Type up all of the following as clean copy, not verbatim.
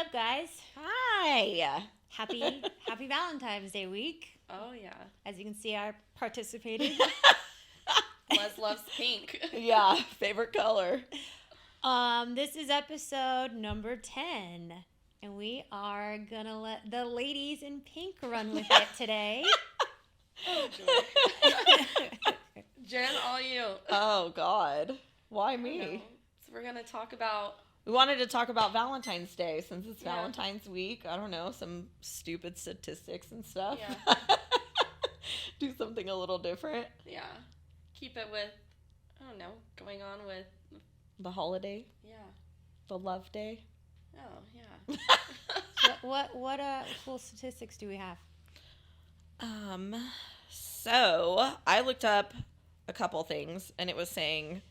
up, guys? Hi. Happy Valentine's Day week. Oh, yeah. As you can see, I participated. Les loves pink. Yeah, favorite color. This is episode number 10. And we are going to let the ladies in pink run with it today. Oh, joy. Jenn, all you. Oh, God. Why me? So we're going to talk about... We wanted to talk about Valentine's Day since it's Valentine's week. I don't know, some stupid statistics and stuff. Yeah. Do something a little different. Yeah. Keep it with, I don't know, going on with... The holiday. Yeah. The love day. Oh, yeah. What cool statistics do we have? So I looked up a couple things, and it was saying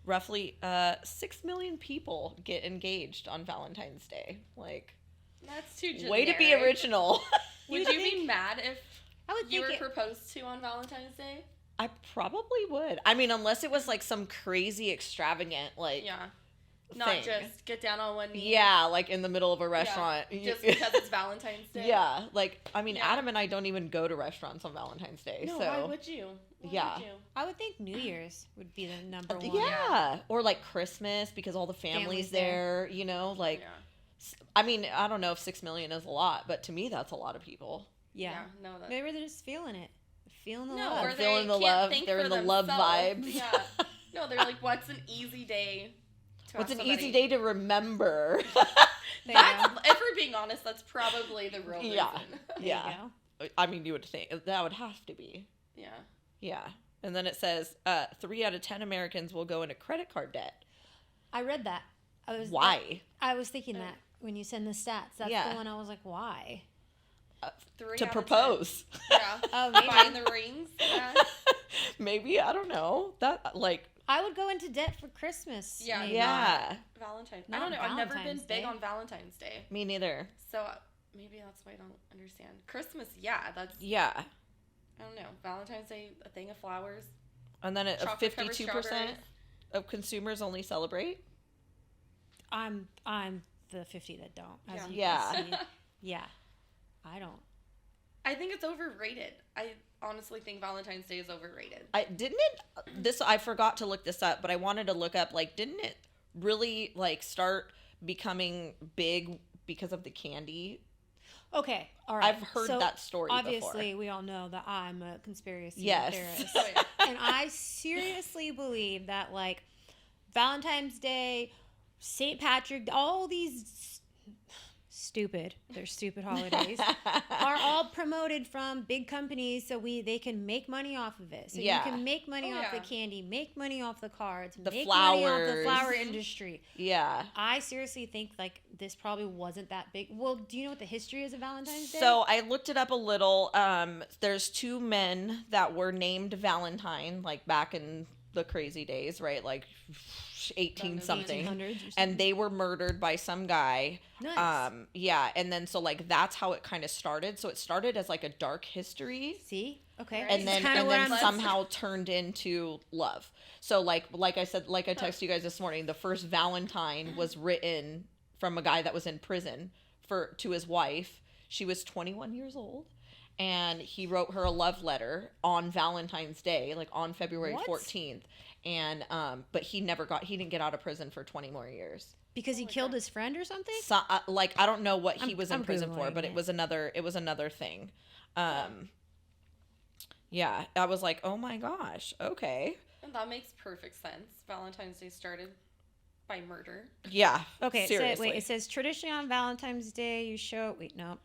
roughly 6 million people get engaged on Valentine's Day. Like, that's too generic. Way to be original. Would you be mad if you were think proposed to on Valentine's Day? I probably would. I mean, unless it was like some crazy extravagant, like, yeah. Not just get down on one knee. Yeah, like in the middle of a restaurant. Yeah, just because it's Valentine's Day. Yeah, like, I mean, Adam and I don't even go to restaurants on Valentine's Day. No, so. why would you? I would think New Year's would be the number one. Yeah, or like Christmas because all the families there, you know, like, I mean, I don't know if 6 million is a lot, but to me that's a lot of people. Yeah. No, they were just feeling it. Feeling the no, love. or they feeling the can't love. think They're for in the themselves. love vibes. Yeah. No, they're like, what's an easy day to What's have an somebody? easy day to remember? If we're being honest, that's probably the real reason. Yeah. I mean, you would think that would have to be. Yeah. Yeah. And then it says 3 out of 10 Americans will go into credit card debt. I read that. Why? I was thinking that when you send the stats. That's the one I was like, why? 3 to out of propose. 10. Yeah. Oh, maybe. Buying the rings. Yeah. Maybe, I don't know. That, like... I would go into debt for Christmas. Yeah. maybe. Yeah. Valentine's. Not I don't know. I've never been Valentine's big Day. on Valentine's Day. Me neither. So maybe that's why I don't understand. Christmas, yeah. That's... Yeah. I don't know. Valentine's Day, a thing of flowers. And then Chocolate covered 52% strawberries. of consumers only celebrate. I'm the 50 that don't. As you Yeah. can see. Yeah. I don't. I think it's overrated. I honestly think Valentine's Day is overrated. I forgot to look this up, but I wanted to look up, like, didn't it really, like, start becoming big because of the candy? Okay, all right. I've heard that story obviously, before. we all know that I'm a conspiracy Yes. theorist. Oh, yeah. And I seriously believe that, like, Valentine's Day, St. Patrick, all these stupid holidays are all promoted from big companies so they can make money off of it. So you can make money off the candy, make money off the cards, make money off the flower industry. Yeah. I seriously think, like, this probably wasn't that big. Well, do you know what the history is of Valentine's Day? So I looked it up a little. There's 2 men that were named Valentine, like, back in the crazy days, right? Like 18 something. And they were murdered by some guy. Nice. Yeah, and then so, like, that's how it kind of started. So it started as like a dark history. See? Okay. And then somehow turned into love. So like I said, like I texted you guys this morning, the first Valentine was written from a guy that was in prison to his wife. She was 21 years old. And he wrote her a love letter on Valentine's Day, like on February 14th. And, but he didn't get out of prison for 20 more years. Because he killed his friend or something? So, like, I don't know what he was in prison for, but Googling it was another thing. Yeah, I was like, oh my gosh, okay. And that makes perfect sense. Valentine's Day started by murder. Yeah. Okay, seriously. it says traditionally on Valentine's Day you show... Wait, nope.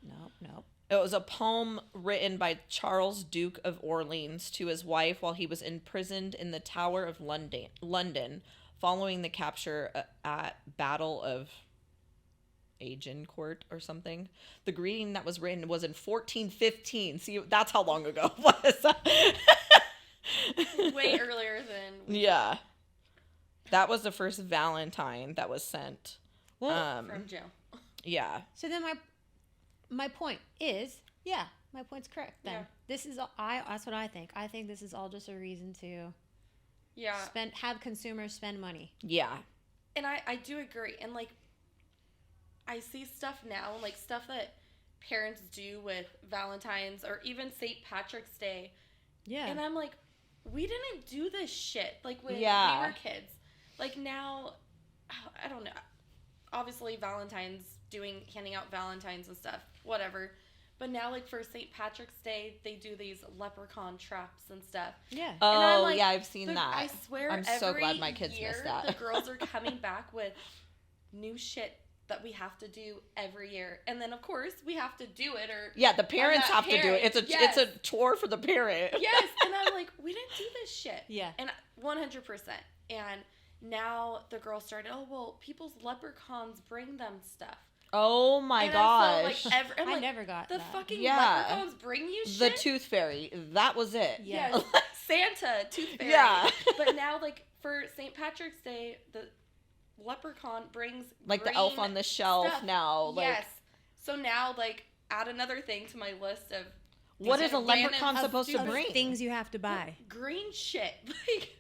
It was a poem written by Charles, Duke of Orleans, to his wife while he was imprisoned in the Tower of London following the capture at Battle of Agincourt or something. The greeting that was written was in 1415. See, that's how long ago it was. Way earlier than... Yeah. That was the first Valentine that was sent. From jail. Yeah. So then my point is, my point's correct then. Yeah. This is that's what I think. I think this is all just a reason to have consumers spend money. Yeah. And I do agree. And, like, I see stuff now, like stuff that parents do with Valentine's or even St. Patrick's Day. Yeah. And I'm like, we didn't do this shit like when we were kids. Like now, I don't know. Obviously, Valentine's handing out Valentines and stuff, whatever. But now, like for St. Patrick's Day, they do these leprechaun traps and stuff. Yeah. And I'm Oh, like, yeah, I've seen that. I swear, I'm so glad my kids year, missed that. The girls are coming back with new shit that we have to do every year, and then of course we have to do it. Or yeah, the parents have to do it. It's a chore for the parent. Yes, and I'm like, we didn't do this shit. Yeah. And 100%. And now the girls started, oh, well, people's leprechauns bring them stuff. Oh my gosh. I never got the that. fucking leprechauns bring you shit? The Tooth Fairy. That was it. Yes. Santa, Tooth Fairy. Yeah. But now, like, for St. Patrick's Day, the leprechaun brings like the elf on the shelf stuff. now. Like, yes. So now, like, add another thing to my list of what is a leprechaun supposed to Of bring? things you have to buy. green shit. Like,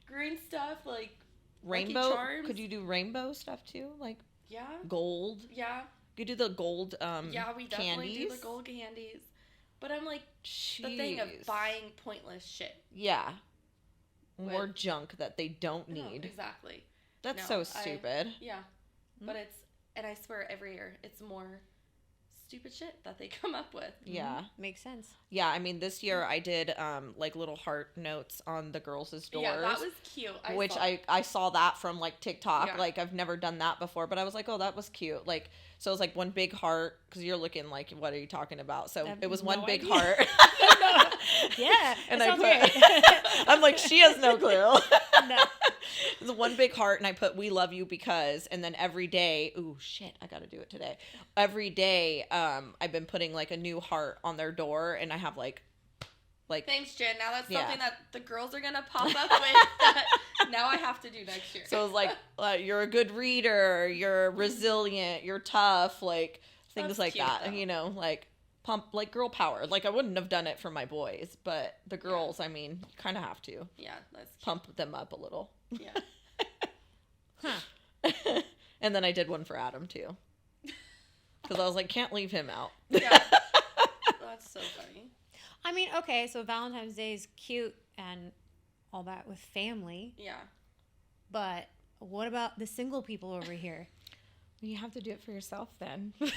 green stuff, like, Rainbow? Lucky Charms. Could you do rainbow stuff too? Like yeah. gold? Yeah. You do the gold yeah, we definitely candies? do the gold candies. But I'm like, Jeez. the thing of buying pointless shit. Yeah. More With- junk that they don't No, need. exactly. That's No, so stupid. Yeah. But and I swear every year, it's more stupid shit that they come up with. Yeah. Makes sense. Yeah, I mean this year I did like little heart notes on the girls' doors. Yeah, that was cute. I saw that from like TikTok. Yeah. Like I've never done that before, but I was like, oh, that was cute. Like so it was like one big heart because you're looking like, what are you talking about? So it was one big idea. heart. Yeah. And that I sounds put, I'm like, she has no clue. No. It's one big heart, and I put "We love you" because, and then every day, ooh shit, I got to do it today. Every day, I've been putting like a new heart on their door, and I have like. Thanks, Jen. Now that's Yeah. something that the girls are gonna pop up with. That now I have to do next year. So it was like, you're a good reader, you're resilient, you're tough, like things That's like cute, that. though. You know, like pump, like girl power. Like I wouldn't have done it for my boys, but the girls, I mean, kind of have to Yeah, that's cute. pump them up a little. Yeah. And then I did one for Adam too, because I was like, can't leave him out. Yeah. That's so funny. I mean, okay, so Valentine's Day is cute and all that with family, Yeah. but what about the single people over here? You have to do it for yourself then. Do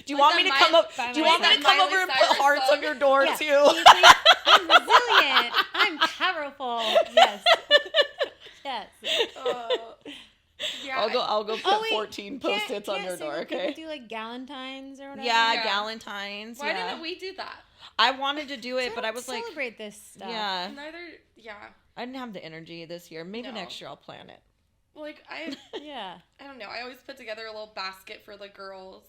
you Like want me the to come up? by Do you want me to myself. come over and Miley put Cyrus hearts song. on your door Yeah. too? Can you please- I'm resilient. I'm powerful. Yes. Yes. Yeah. I'll go put Oh, wait, 14 post-its on your door, single people okay? do like Galentine's or whatever? Yeah, Yeah. Galentine's. Why yeah. didn't we do that? I wanted to do it, but I was like, celebrate this stuff. yeah, Neither. Yeah. I didn't have the energy this year. Maybe No. next year I'll plan it. Like Yeah. I don't know. I always put together a little basket for the girls,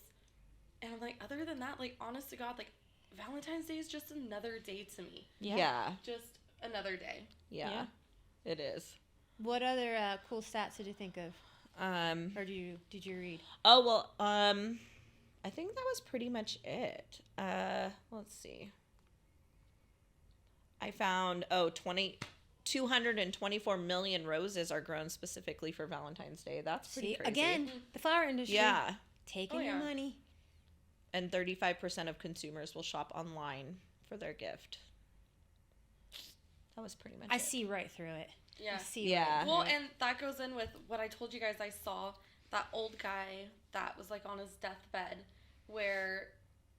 and I'm like, other than that, like, honest to God, like, Valentine's Day is just another day to me. Yeah, Just another day. yeah, it is. What other cool stats did you think of, or did you read? Oh well, I think that was pretty much it. Let's see. I found 224 million roses are grown specifically for Valentine's Day. That's pretty See, crazy. again, the flower industry. Yeah. Taking Oh, your yeah. money. And 35% of consumers will shop online for their gift. That was pretty much I it. see right through it. Yeah. I see Yeah. right Well, through it. and that goes in with what I told you guys. I saw that old guy that was like on his deathbed, where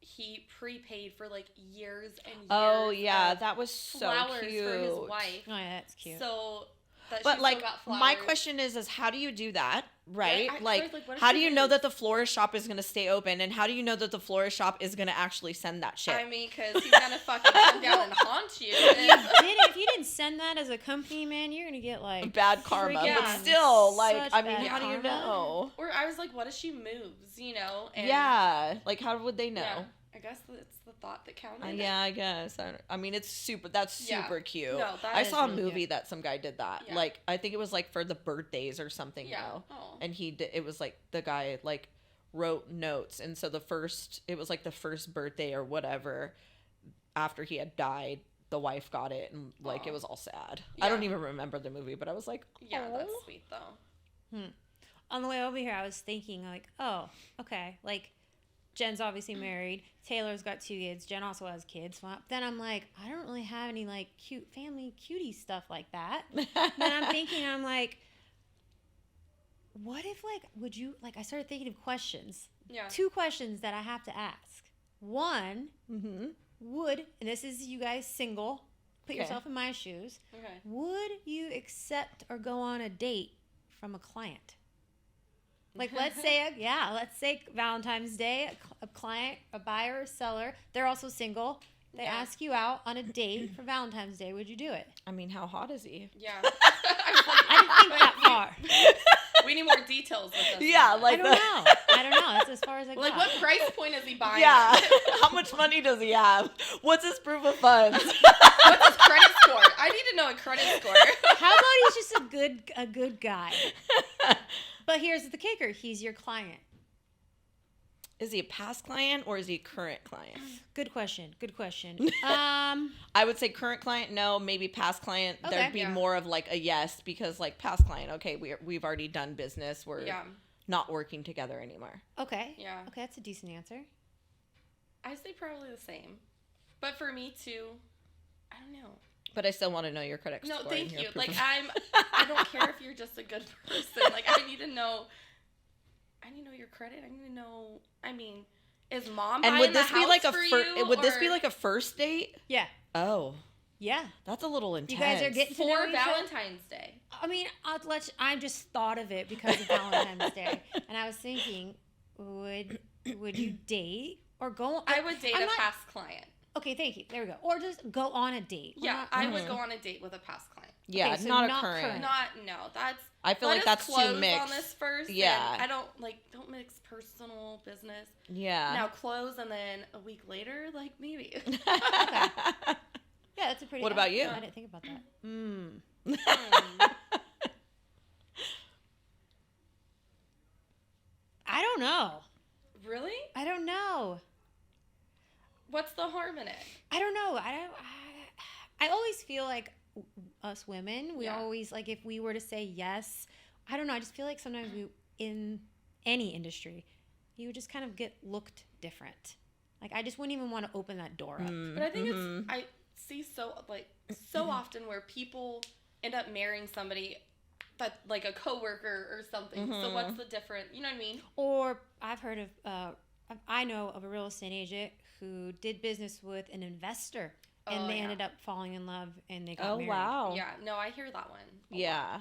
he prepaid for like years and years. Oh yeah, of that was so flowers cute. for his wife. Oh yeah, that's cute. So that But she like, still got flowers. my question is how do you do that, right? I- like, I was like, what if how she do you know loses? that the florist shop is gonna stay open, and how do you know that the florist shop is gonna actually send that shit? I mean, because he's gonna fucking come down and haunt you. If you didn't send that as a company, man, you're gonna get like Bad karma, freaking but still, like, such I mean, bad how do you karma. know? Or I was like, what if she moves? You know? And Yeah, like, how would they know? Yeah, I guess it's the thought that counted. Yeah, I guess. I mean, it's super. That's Yeah. super cute. No, that I is saw a really movie cute. that some guy did that. Yeah. Like, I think it was like for the birthdays or something. Yeah. Though. Oh. And he did. It was like the guy like wrote notes, and so it was like the first birthday or whatever after he had died. The wife got it, and like Aw. it was all sad. Yeah. I don't even remember the movie, but I was like, Yeah, "Aw." that's sweet though. on the way over here, I was thinking, like, oh, okay. Like, Jenn's obviously married. Taylor's got 2 kids. Jenn also has kids. Well, then I'm like, I don't really have any, like, cute family cutie stuff like that. Then I'm thinking, I'm like, what if, like, would you, like, I started thinking of questions. Yeah. 2 questions that I have to ask. One, would, and this is you guys single, put yourself in my shoes. Okay. Would you accept or go on a date from a client? Like, let's say Valentine's Day, a client, a buyer or seller, they're also single. They ask you out on a date for Valentine's Day. Would you do it? I mean, how hot is he? Yeah. I didn't think that far. We need more details with this. Yeah, like I don't know. That's as far as I got. Like, what price point is he buying? Yeah. How much money does he have? What's his proof of funds? What's his credit score? I need to know a credit score. How about he's just a good guy? But here's the kicker. He's your client. Is he a past client or is he a current client? Good question. I would say current client, no. Maybe past client, Okay. there'd be more of like a yes, because like past client, okay, we've already done business. We're not working together anymore. Okay. Yeah. Okay, that's a decent answer. I say probably the same. But for me too, I don't know. But I still want to know your credit score. No, thank you. Like, I don't care if you're just a good person. Like, I need to know your credit. I need to know, I mean, is mom buying the house for you? Would this be like a first date? Yeah. Oh. Yeah. That's a little intense. You guys are getting to know for each other? Valentine's Day. I mean, I just thought of it because of Valentine's Day. And I was thinking, would you date or go on? I would date a past client. Okay, thank you. There we go. Or just go on a date. Yeah, I would go on a date with a past client. Yeah, okay, so not a current. That's. I feel like that's too mixed. On this first. Yeah. I don't mix personal business. Yeah. Now close and then a week later, like maybe. Okay. Yeah, that's a pretty. What about you? I didn't think about that. I don't know. Really? I don't know. What's the harm in it? I don't know. I always feel like us women, we always, like, if we were to say yes, I don't know. I just feel like sometimes in any industry, you would just kind of get looked different. Like, I just wouldn't even want to open that door up. But I think I see so often where people end up marrying somebody that, like, a coworker or something. So what's the difference? You know what I mean? Or I've heard of, I know of a real estate agent who did business with an investor, and they ended up falling in love, and they got married. Oh, wow. Yeah, no, I hear that one. Yeah.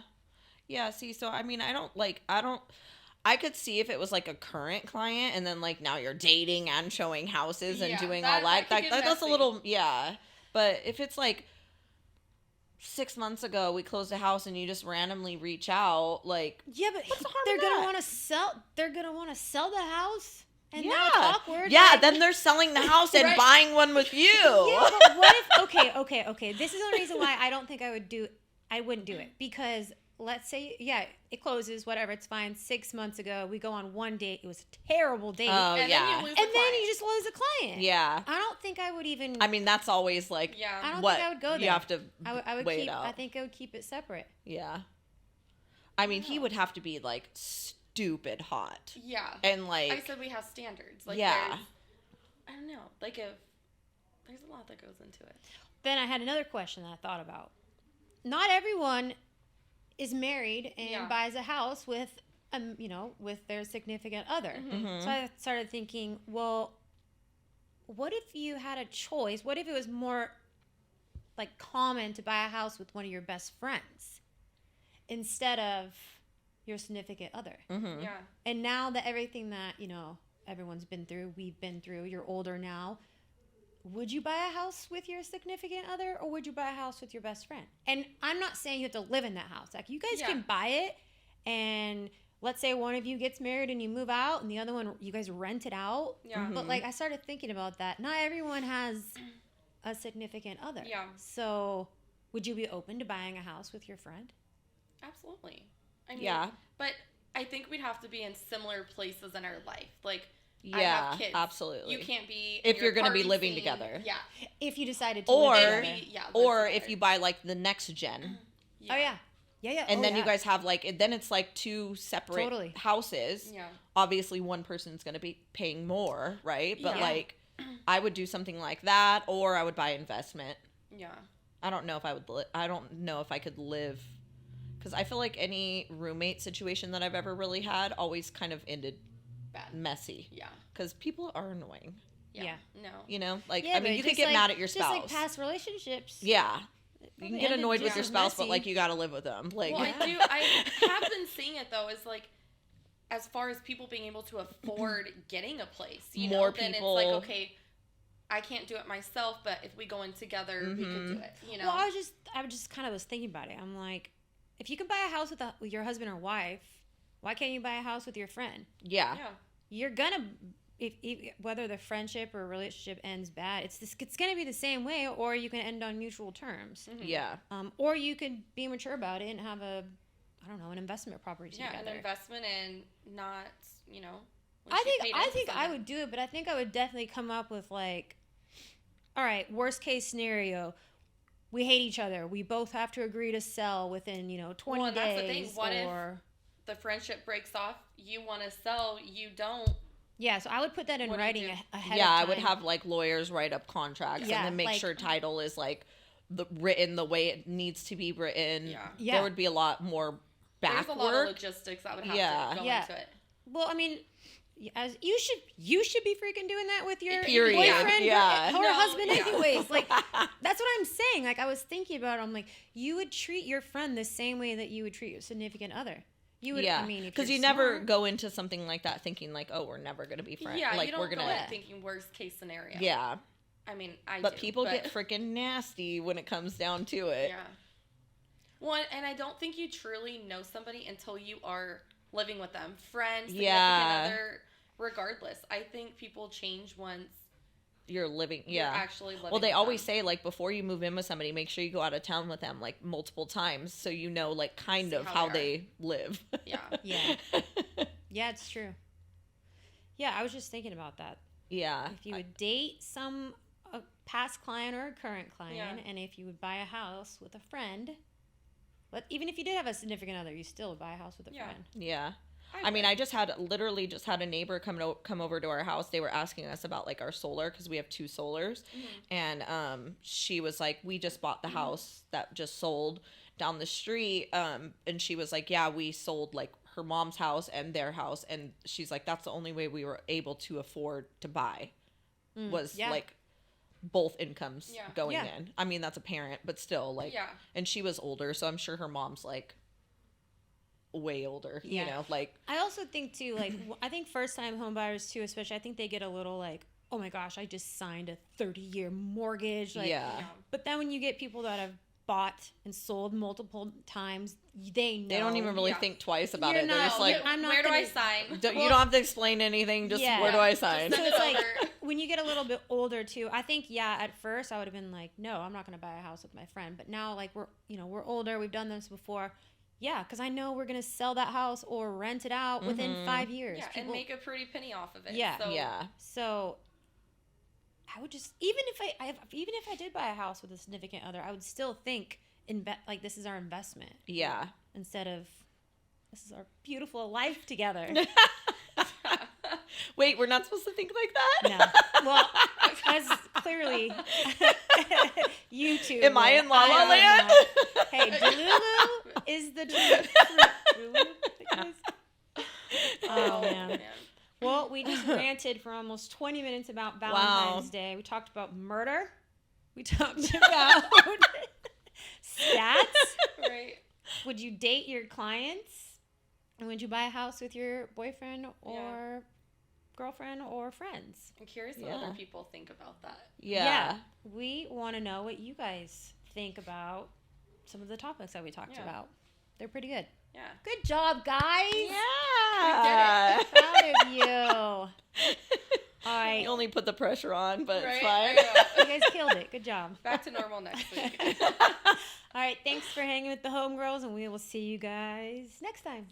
Yeah, see, so, I mean, I could see if it was, like, a current client, and then, like, now you're dating and showing houses and doing all that. That's a little, But if it's, like, 6 months ago, we closed a house, and you just randomly reach out, like... Yeah, but they're going to want to sell... They're going to want to sell the house... And now it's awkward. Yeah, like, then they're selling the house and buying one with you. Yeah, but what if... Okay. This is the reason why I don't think I wouldn't do it. Because let's say, it closes, whatever, it's fine. 6 months ago, we go on one date. It was a terrible date. Oh, and then you lose then you just lose a client. Yeah. I don't think I would even... I mean, that's always like... Yeah. I don't think I would go there. You have to I would weigh keep, it out. I think I would keep it separate. Yeah. I mean, he would have to be, like... stupid hot. Yeah. And like I said we have standards. Like I don't know. Like there's a lot that goes into it. Then I had another question that I thought about. Not everyone is married and buys a house with with their significant other. So I started thinking, well, what if you had a choice? What if it was more like common to buy a house with one of your best friends instead of your significant other? Yeah. And now that everything that, everyone's been through, we've been through, you're older now, would you buy a house with your significant other, or would you buy a house with your best friend? And I'm not saying you have to live in that house. Like, you guys can buy it, and let's say one of you gets married and you move out, and the other one, you guys rent it out. Yeah. But, like, I started thinking about that. Not everyone has a significant other. Yeah. So would you be open to buying a house with your friend? Absolutely. I mean, but I think we'd have to be in similar places in our life. Like, I have kids. Absolutely. You can't be if you're going to be living scene. together. Yeah. If you decided to live together. Or if you buy like the next gen. Yeah. Oh yeah. Yeah. And then you guys have like, then it's like two separate houses. Yeah. Obviously, one person's going to be paying more, right? But Yeah. like, I would do something like that, or I would buy investment. Yeah. I don't know if I would. I don't know if I could live, because I feel like any roommate situation that I've ever really had always kind of ended Bad. messy. Yeah. Because people are annoying. Yeah. No. You know, like Yeah, I mean, you just could get like- mad at your spouse. Just like past relationships. Yeah. You can get ended annoyed with just your as spouse, but messy. like you got to live with them. Like, Well, I have been seeing it though. Is like, as far as people being able to afford getting a place, you More know, then people- it's like, okay, I can't do it myself, but if we go in together, we could do it. You know. Well, I just kind of was thinking about it. I'm like, if you can buy a house with your husband or wife, why can't you buy a house with your friend? yeah. Yeah. You're gonna, if whether the friendship or relationship ends bad, it's gonna be the same way, or you can end on mutual terms. Mm-hmm. Yeah. Or you could be mature about it and have an investment property together. Yeah, an investment and not, you know. when I she think paid I into think I something. would do it, but I think I would definitely come up with like, all right, worst case scenario, we hate each other. We both have to agree to sell within 20 Well, and days. that's the thing. What if the friendship breaks off? You want to sell, you don't. Yeah, so I would put that in What do you writing do? ahead. Yeah, of I would time. have like lawyers write up contracts Yeah, and then make like- sure title is like written the way it needs to be written. Yeah. There would be a lot more back There's a lot work. of logistics that would have Yeah. to go Yeah. into it. Well, I mean, as you should be freaking doing that with your Period. boyfriend Yeah. or No, husband, yeah. anyways. Like that's what I'm saying. Like I was thinking about it. I'm like, you would treat your friend the same way that you would treat your significant other. You would. Yeah, I mean, because you're you never smart- go into something like that thinking like, oh, we're never gonna be friends. Yeah, like you don't we're gonna. go in thinking worst case scenario. Yeah, I mean, I but do, people get freaking nasty when it comes down to it. Yeah. Well, and I don't think you truly know somebody until you are living with them. Friends, significant Yeah. other, regardless. I think people change once You're living. you're Yeah. actually living Well, they with always them. say like before you move in with somebody, make sure you go out of town with them like multiple times so you know like kind See of how how they they live. Yeah. Yeah. Yeah, it's true. Yeah, I was just thinking about that. Yeah. If you would date a past client or a current client, Yeah. and if you would buy a house with a friend, but even if you did have a significant other, you still would buy a house with a Yeah. friend. Yeah. I mean, I literally just had a neighbor come over to our house. They were asking us about like our solar because we have 2 solars, and she was like, "We just bought the house that just sold down the street," and she was like, "Yeah, we sold like her mom's house and their house," and she's like, "That's the only way we were able to afford to buy was yeah. like both incomes Yeah. going Yeah. in." I mean, that's a parent, but still, like, Yeah. and she was older, so I'm sure her mom's like way older, Yeah. you know, like. I also think too, like I think first time home buyers too, especially, I think they get a little like, oh my gosh, I just signed a 30-year mortgage. Like, Yeah. But then when you get people that have bought and sold multiple times, they know. They don't even really Yeah. think twice about You're it. They're not- just like, I'm not where do I gonna- sign? you Well- don't have to explain anything. Just Yeah. where do I Just sign? send So it it's like over. when you get a little bit older too, I think at first I would have been like, no, I'm not going to buy a house with my friend. But now like we're older, we've done this before. Yeah, because I know we're going to sell that house or rent it out within 5 years. Yeah, and make a pretty penny off of it. Yeah. So, Yeah. So I would just even if I did buy a house with a significant other, I would still think like this is our investment Yeah. instead of this is our beautiful life together. Wait, we're not supposed to think like that? No. Well, as clearly you two. Am I in La La don't Land? know. Hey, Delulu is the truth. Oh, man. Well, we just ranted for almost 20 minutes about Valentine's Day. We talked about murder. We talked about stats. Right. Would you date your clients? And would you buy a house with your boyfriend or girlfriend or friends? I'm curious what Yeah. other people think about that. Yeah. We want to know what you guys think about some of the topics that we talked Yeah. about. They're pretty good. Yeah. Good job, guys. Yeah. Proud of you. All right. You only put the pressure on, but Right? it's I fine. know. You guys killed it. Good job. Back to normal next week. All right. Thanks for hanging with the homegirls, and we will see you guys next time.